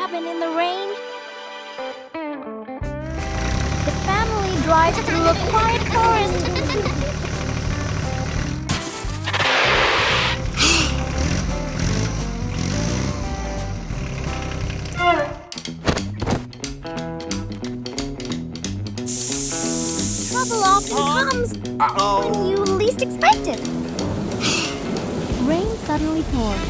cabin in the rain. The family drives through a quiet forest. Trouble often comes when you least expect it. Rain suddenly pours.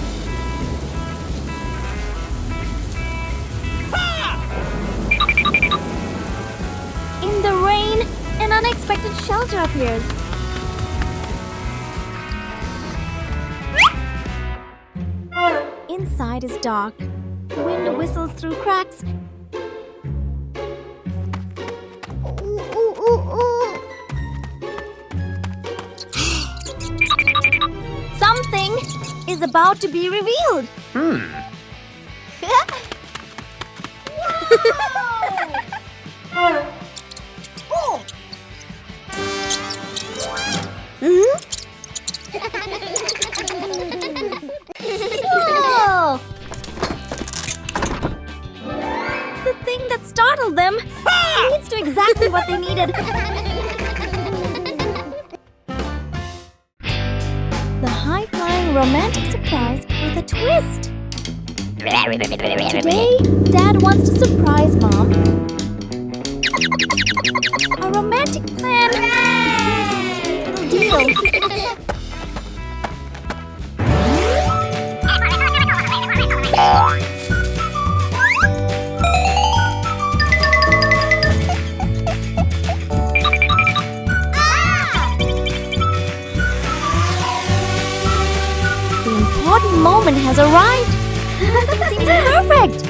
In the rain, an unexpected shelter appears. Inside is dark. Wind whistles through cracks. Ooh, ooh, ooh, ooh. Something is about to be revealed. Whoa! The thing that startled them leads to exactly what they needed. The high-flying romantic surprise with a twist. Today, Dad wants to surprise Mom. A romantic plan. Little deal. The important moment has arrived. Everything seems perfect.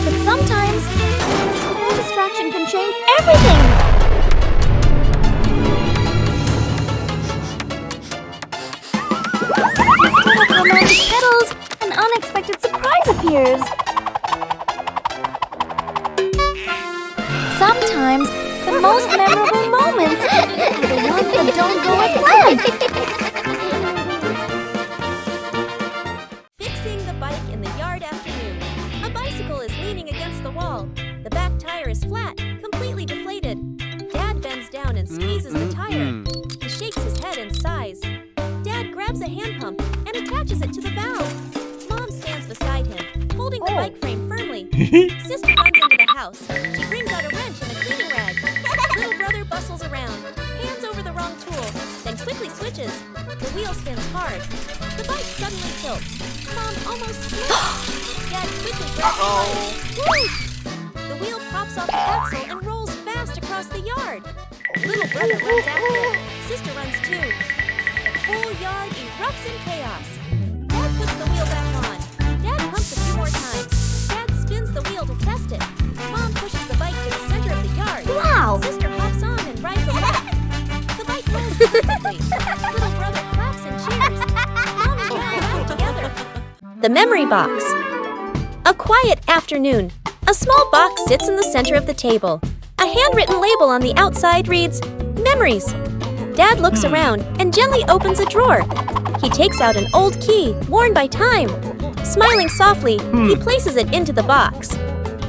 But sometimes, a small distraction can change everything. Instead of romantic petals, an unexpected surprise appears. Sometimes, the most memorable moments are the ones that don't go as planned. Fixing the bike in the yard afternoon. A bicycle is leaning against the wall. The back tire is flat, completely deflated. Dad bends down and squeezes the tire. He shakes his head and sighs. Dad grabs a hand pump and attaches it to the valve. Mom stands beside him, holding the bike frame firmly. Sister runs into the house. She brings out a wrench and a cleaning rag. Little brother bustles around, hands over the wrong tool, then quickly switches. The wheel spins hard. The bike suddenly tilts. Mom almost slips. Dad quickly grabs the bike. The wheel pops off the axle and rolls fast across the yard. Little brother runs after it. Sister runs too. The whole yard erupts in chaos. Dad puts the wheel back on. Dad pumps a few more times. Dad spins the wheel to test it. Mom pushes the bike to the center of the yard. Wow! Sister hops on and rides along. The bike rolls perfectly. Little brother claps and cheers. Mom and Dad laugh together. The memory box. A quiet afternoon. A small box sits in the center of the table. A handwritten label on the outside reads, Memories. Dad looks around and gently opens a drawer. He takes out an old key, worn by time. Smiling softly, he places it into the box.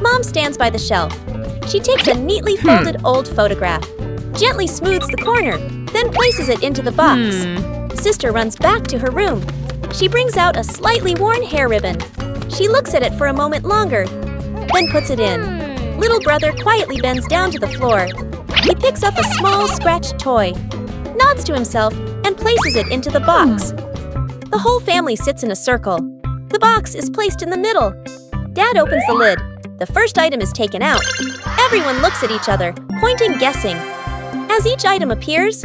Mom stands by the shelf. She takes a neatly folded old photograph, gently smooths the corner, then places it into the box. Sister runs back to her room. She brings out a slightly worn hair ribbon. She looks at it for a moment longer, then puts it in. Little brother quietly bends down to the floor. He picks up a small scratched toy, nods to himself, and places it into the box. The whole family sits in a circle. The box is placed in the middle. Dad opens the lid. The first item is taken out. Everyone looks at each other, pointing, guessing. As each item appears,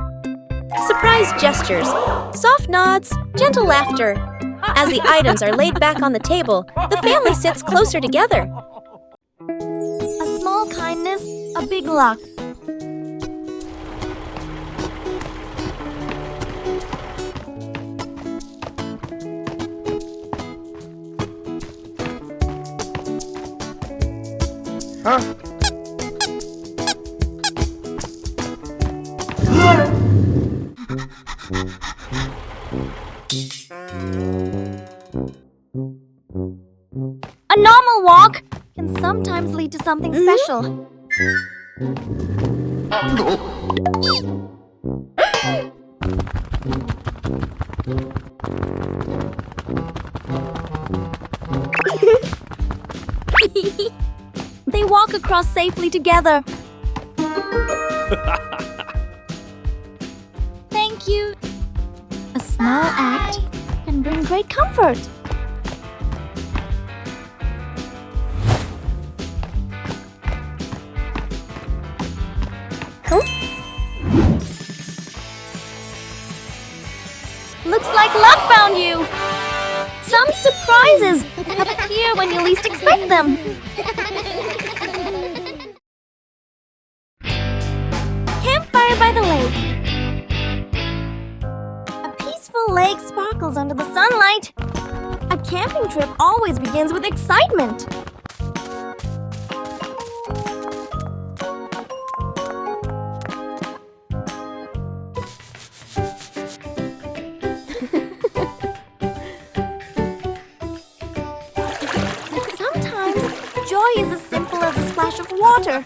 surprise gestures, soft nods, gentle laughter. As the items are laid back on the table, the family sits closer together. A small kindness, a big luck. A normal walk can sometimes lead to something special. They walk across safely together. Thank you. A small act can bring great comfort. Looks like luck found you! Some surprises appear when you least expect them. Campfire by the lake. A peaceful lake sparkles under the sunlight. A camping trip always begins with excitement. Joy is as simple as a splash of water.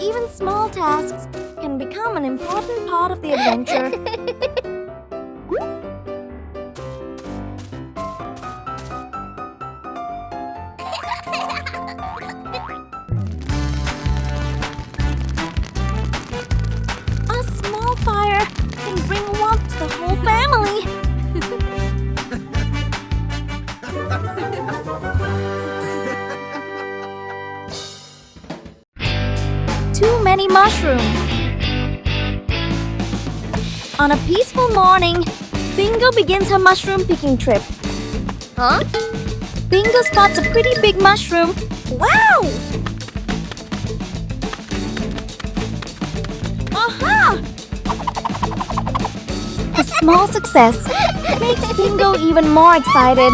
Even small tasks can become an important part of the adventure. A small fire can bring warmth to the whole family. Too many mushrooms. On a peaceful morning, Bingo begins her mushroom picking trip. Huh? Bingo spots a pretty big mushroom. Wow! Aha! A small success makes Bingo even more excited.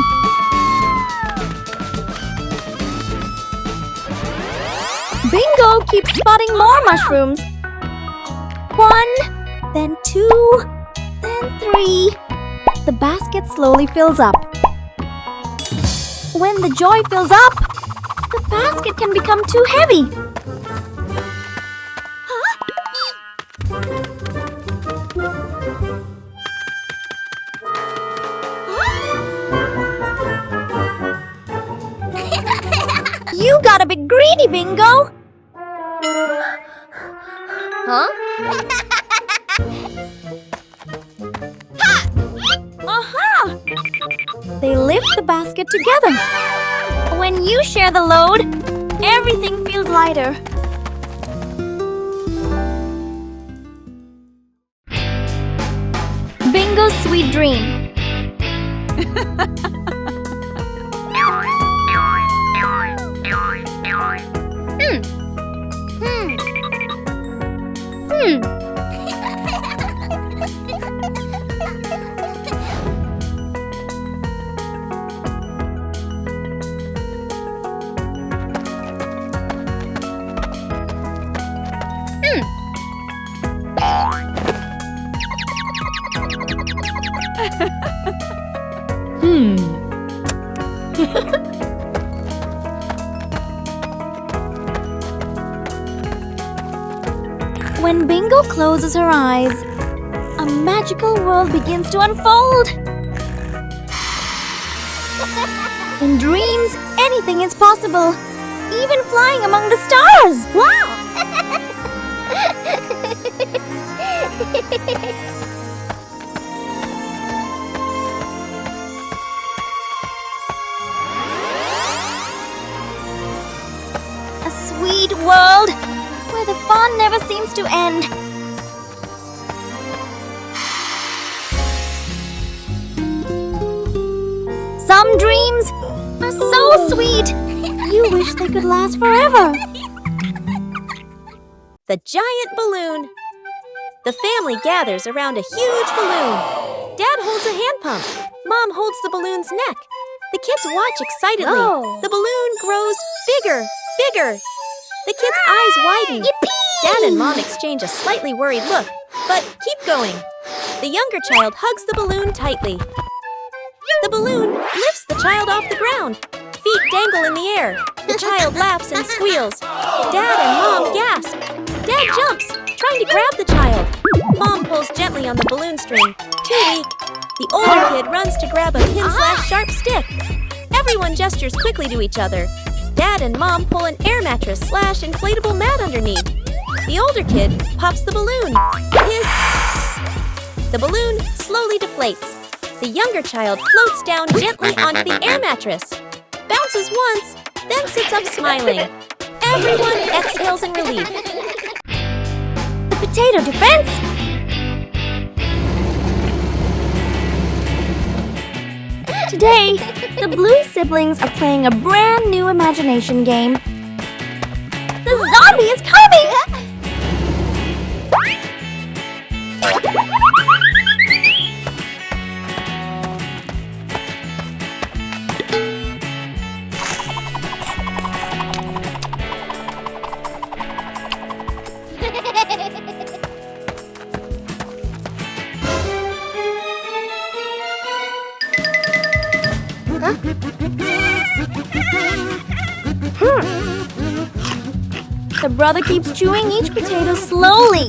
Bingo keeps spotting more mushrooms. 1, then 2, then 3. The basket slowly fills up. When the joy fills up, the basket can become too heavy. You got a bit greedy, Bingo! Huh? Aha! They lift the basket together. When you share the load, everything feels lighter. Bingo's sweet dream. When Bingo closes her eyes, a magical world begins to unfold. In dreams, anything is possible, even flying among the stars. Wow! A sweet world where the fun never seems to end. Some dreams are so sweet, you wish they could last forever. The giant balloon. The family gathers around a huge balloon. Dad holds a hand pump. Mom holds the balloon's neck. The kids watch excitedly. Whoa. The balloon grows bigger, bigger. The kids' eyes widen. Yippee! Dad and Mom exchange a slightly worried look, but keep going. The younger child hugs the balloon tightly. The balloon lifts the child off the ground. Feet dangle in the air. The child laughs and squeals. Dad and Mom gasp. Dad jumps, trying to grab the child. Mom pulls gently on the balloon string. Too weak. The older kid runs to grab a pin/sharp stick. Everyone gestures quickly to each other. Dad and Mom pull an air mattress/inflatable mat underneath. The older kid pops the balloon. Hiss! The balloon slowly deflates. The younger child floats down gently onto the air mattress. Bounces once, then sits up smiling. Everyone exhales in relief. The potato defense! Today, the Blue siblings are playing a brand new imagination game. The zombie is coming! The brother keeps chewing each potato slowly.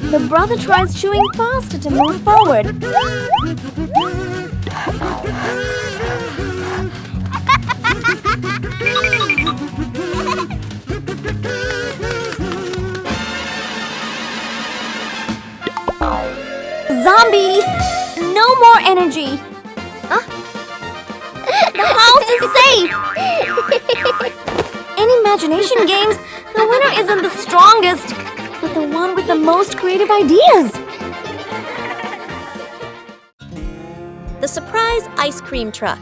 The brother tries chewing faster to move forward. Zombie! No more energy! The house is safe! In imagination games, the winner isn't the strongest, but the one with the most creative ideas. The surprise ice cream truck.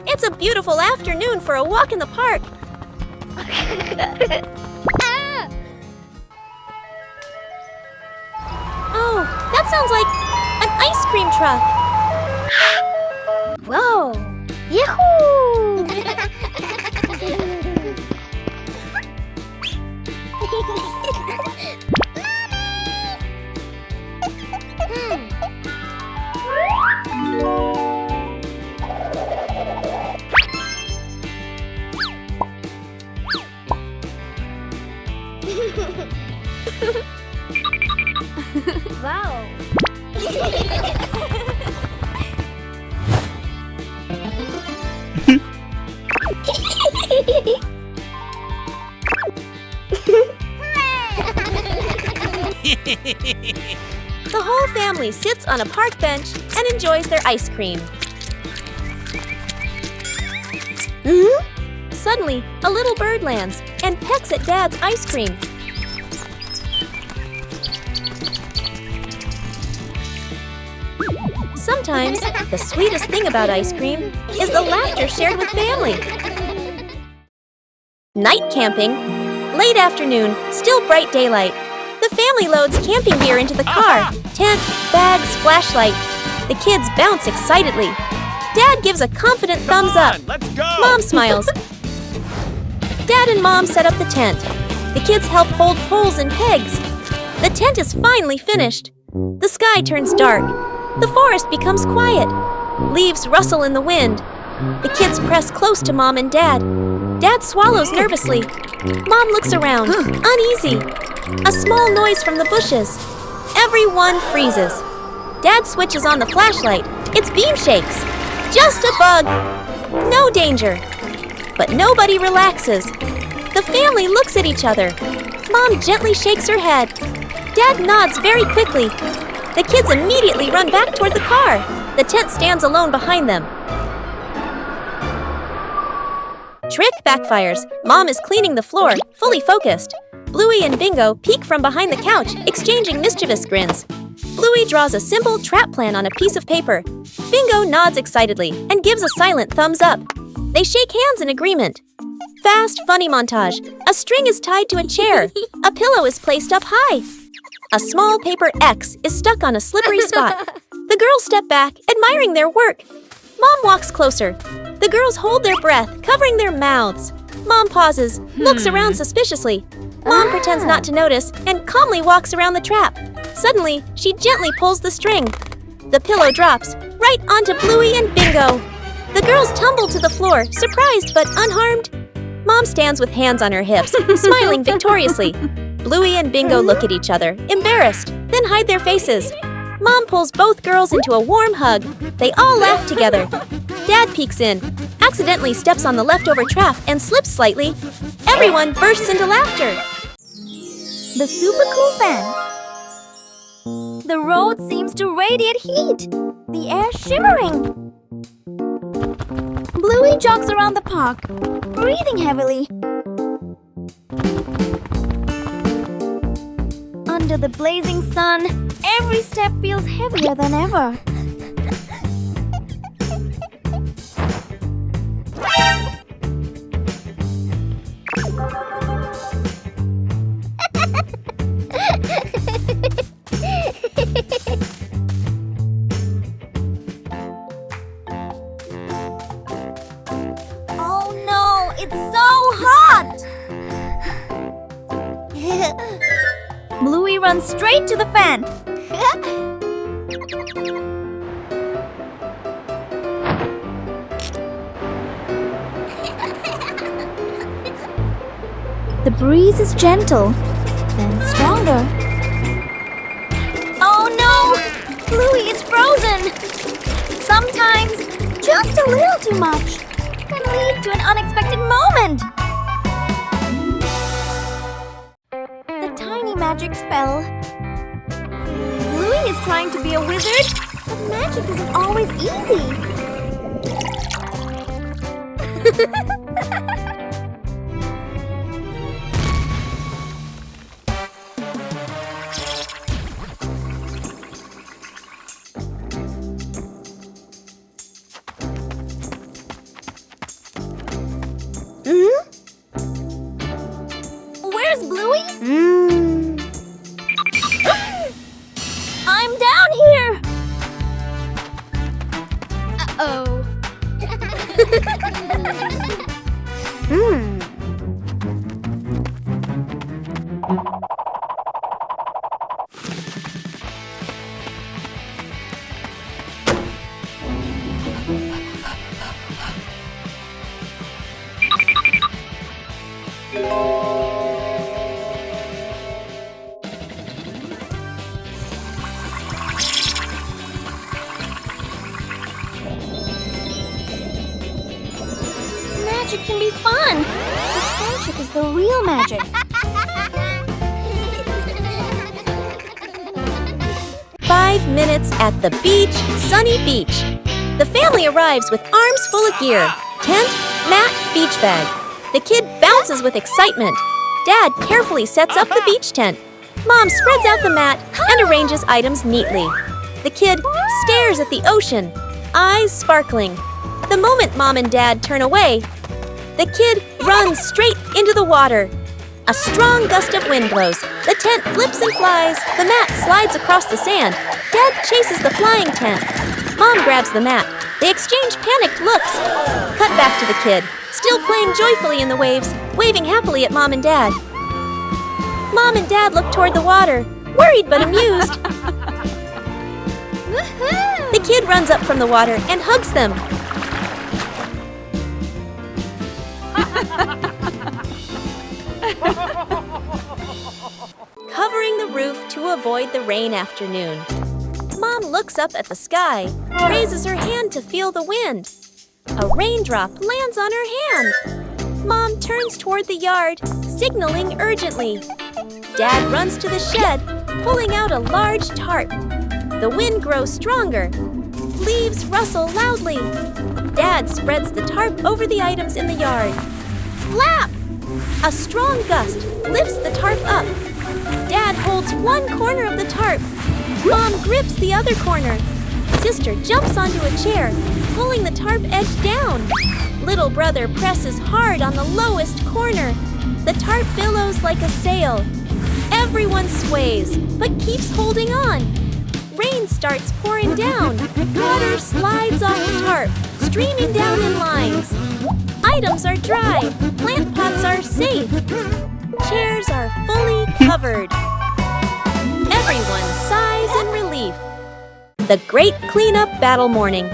It's a beautiful afternoon for a walk in the park. Oh, that sounds like an ice cream truck. Whoa! Yahoo! Wow! The whole family sits on a park bench and enjoys their ice cream. Suddenly, a little bird lands and pecks at Dad's ice cream. Sometimes, the sweetest thing about ice cream is the laughter shared with family. Night camping. Late afternoon, still bright daylight. The family loads camping gear into the car. Tent, bags, flashlight. The kids bounce excitedly. Dad gives a confident thumbs up. Let's go! Mom smiles. Dad and Mom set up the tent. The kids help hold poles and pegs. The tent is finally finished. The sky turns dark. The forest becomes quiet. Leaves rustle in the wind. The kids press close to Mom and Dad. Dad swallows nervously. Mom looks around, uneasy. A small noise from the bushes. Everyone freezes. Dad switches on the flashlight. Its beam shakes. Just a bug. No danger. But nobody relaxes. The family looks at each other. Mom gently shakes her head. Dad nods very quickly. The kids immediately run back toward the car. The tent stands alone behind them. Trick backfires. Mom is cleaning the floor, fully focused. Bluey and Bingo peek from behind the couch, exchanging mischievous grins. Bluey draws a simple trap plan on a piece of paper. Bingo nods excitedly and gives a silent thumbs up. They shake hands in agreement. Fast, funny montage. A string is tied to a chair. A pillow is placed up high. A small paper X is stuck on a slippery spot. The girls step back, admiring their work. Mom walks closer. The girls hold their breath, covering their mouths. Mom pauses, looks around suspiciously. Mom pretends not to notice and calmly walks around the trap. Suddenly, she gently pulls the string. The pillow drops right onto Bluey and Bingo. The girls tumble to the floor, surprised but unharmed. Mom stands with hands on her hips, smiling victoriously. Bluey and Bingo look at each other, embarrassed, then hide their faces. Mom pulls both girls into a warm hug. They all laugh together. Dad peeks in, accidentally steps on the leftover trap and slips slightly. Everyone bursts into laughter. The super cool fan. The road seems to radiate heat. The air shimmering. Bluey jogs around the park, breathing heavily. Under the blazing sun, every step feels heavier than ever. Oh no, it's so hot! Bluey runs straight to the fan. The breeze is gentle, then stronger. Oh no! Bluey is frozen! Sometimes, just a little too much can lead to an unexpected moment. The tiny magic spell. Bluey is trying to be a wizard, but magic isn't always easy. Where's Bluey? I'm down here! Uh-oh. Magic can be fun. But friendship is the real magic. 5 minutes at the beach, sunny beach. The family arrives with arms full of gear. Tent, mat, beach bag. The kid bounces with excitement. Dad carefully sets up the beach tent. Mom spreads out the mat and arranges items neatly. The kid stares at the ocean, eyes sparkling. The moment Mom and Dad turn away, the kid runs straight into the water. A strong gust of wind blows. The tent flips and flies. The mat slides across the sand. Dad chases the flying tent. Mom grabs the mat. They exchange panicked looks. Cut back to the kid, still playing joyfully in the waves, waving happily at Mom and Dad. Mom and Dad look toward the water, worried but amused. The kid runs up from the water and hugs them. Covering the roof to avoid the rain afternoon. Mom looks up at the sky, raises her hand to feel the wind. A raindrop lands on her hand. Mom turns toward the yard, signaling urgently. Dad runs to the shed, pulling out a large tarp. The wind grows stronger. Leaves rustle loudly. Dad spreads the tarp over the items in the yard. Flap! A strong gust lifts the tarp up. Dad holds one corner of the tarp. Mom grips the other corner. Sister jumps onto a chair. pulling the tarp edge down. Little brother presses hard on the lowest corner. The tarp billows like a sail. Everyone sways, but keeps holding on. Rain starts pouring down. Water slides off the tarp, streaming down in lines. Items are dry. Plant pots are safe. Chairs are fully covered. Everyone sighs in relief. The great cleanup battle morning.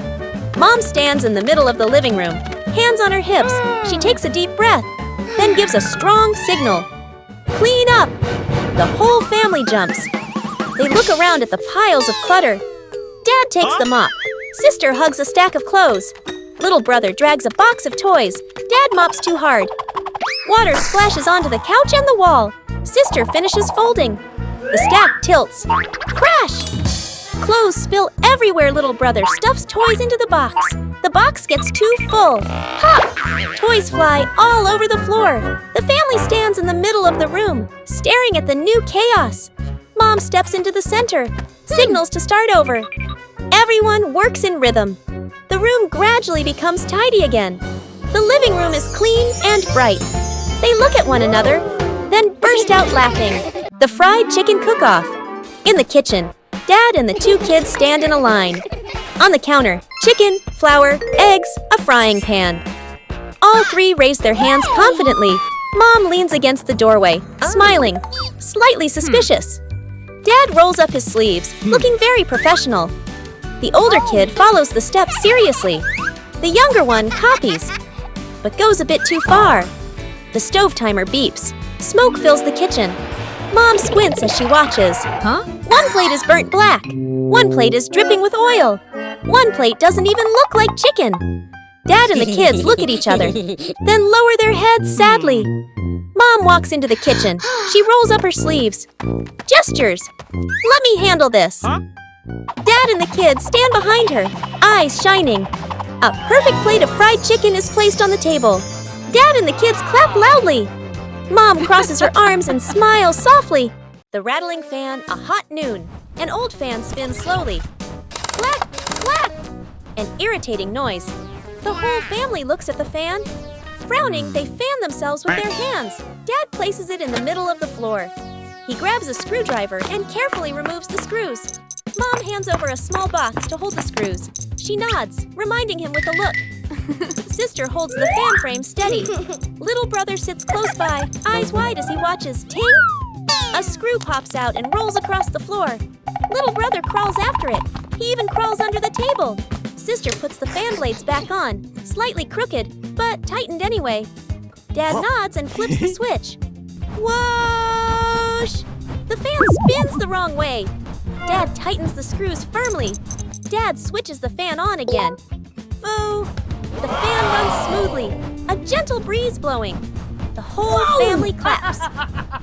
Mom stands in the middle of the living room, hands on her hips. She takes a deep breath, then gives a strong signal. Clean up! The whole family jumps. They look around at the piles of clutter. Dad takes the mop. Sister hugs a stack of clothes. Little brother drags a box of toys. Dad mops too hard. Water splashes onto the couch and the wall. Sister finishes folding. The stack tilts. Crash! Clothes spill everywhere. Little brother stuffs toys into the box. The box gets too full. Pop! Toys fly all over the floor. The family stands in the middle of the room, staring at the new chaos. Mom steps into the center, signals to start over. Everyone works in rhythm. The room gradually becomes tidy again. The living room is clean and bright. They look at one another, then burst out laughing. The fried chicken cook-off. In the kitchen, Dad and the two kids stand in a line. On the counter, chicken, flour, eggs, a frying pan. All three raise their hands confidently. Mom leans against the doorway, smiling, slightly suspicious. Dad rolls up his sleeves, looking very professional. The older kid follows the steps seriously. The younger one copies, but goes a bit too far. The stove timer beeps. Smoke fills the kitchen. Mom squints as she watches. One plate is burnt black. One plate is dripping with oil. One plate doesn't even look like chicken. Dad and the kids look at each other, then lower their heads sadly. Mom walks into the kitchen. She rolls up her sleeves. Gestures. Let me handle this. Dad and the kids stand behind her, eyes shining. A perfect plate of fried chicken is placed on the table. Dad and the kids clap loudly. Mom crosses her arms and smiles softly. The rattling fan, a hot noon. An old fan spins slowly. Clack, clack! An irritating noise. The whole family looks at the fan. Frowning, they fan themselves with their hands. Dad places it in the middle of the floor. He grabs a screwdriver and carefully removes the screws. Mom hands over a small box to hold the screws. She nods, reminding him with a look. Sister holds the fan frame steady. Little brother sits close by, eyes wide as he watches. Ting! A screw pops out and rolls across the floor. Little brother crawls after it. He even crawls under the table. Sister puts the fan blades back on, slightly crooked, but tightened anyway. Dad nods and flips the switch. Whoosh! The fan spins the wrong way. Dad tightens the screws firmly. Dad switches the fan on again. Foo! The fan runs smoothly, a gentle breeze blowing. The whole family claps.